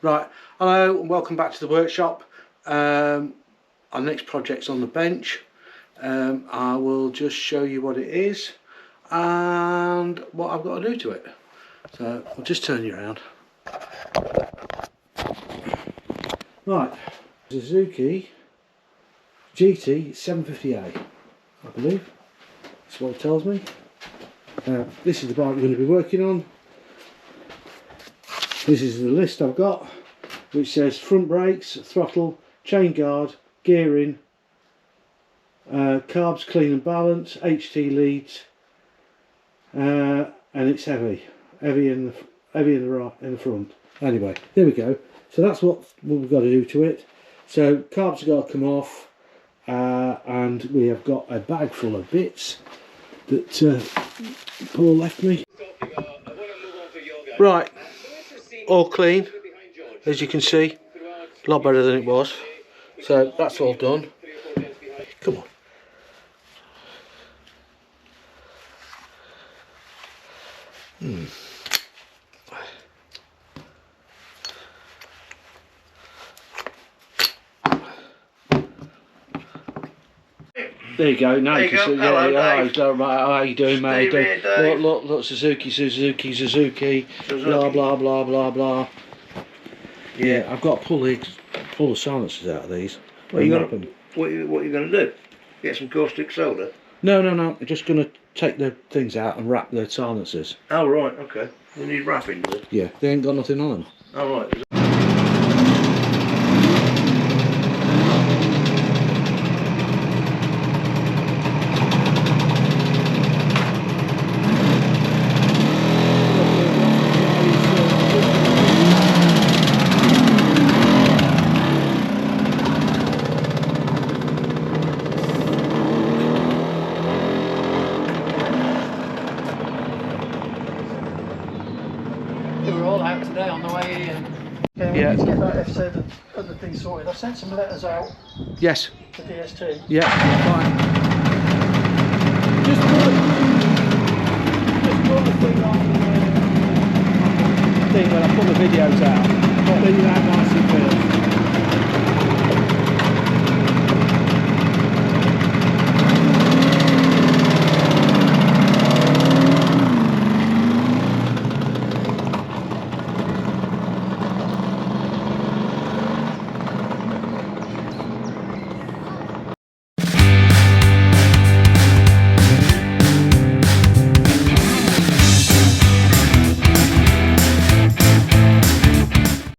Right, hello and welcome back to the workshop. Our next project's on the bench. I will just show you what it is and what I've got to do to it. So I'll just turn you around. Right, Suzuki Gt 750A, I believe. That's what it tells me. This is the bike we're going to be working on. This is the list I've got, which says front brakes, throttle, chain guard, gearing, carbs clean and balance, HT leads, and it's heavy in the front. Anyway, there we go. So that's what we've got to do to it. So carbs have got to come off, and we have got a bag full of bits that Paul left me. Right. All clean, as you can see, a lot better than it was. So that's all done. Come on. There you go. Now you can see. Hello, How you doing, mate? Look, Suzuki. Blah blah blah blah blah. Yeah, I've got to pull the silencers out of these. What are you going to do? Get some caustic soda? No. I'm just going to take the things out and wrap the silencers. Oh right, okay. You need wrapping, do you? Yeah, they ain't got nothing on them. Oh right. They were all out today on the way in. Yeah. We need to get that FZ and the thing sorted. I've sent some letters out Yes. to DST. Yeah. Fine. Just put the thing on the thing when I put the videos out. Then you have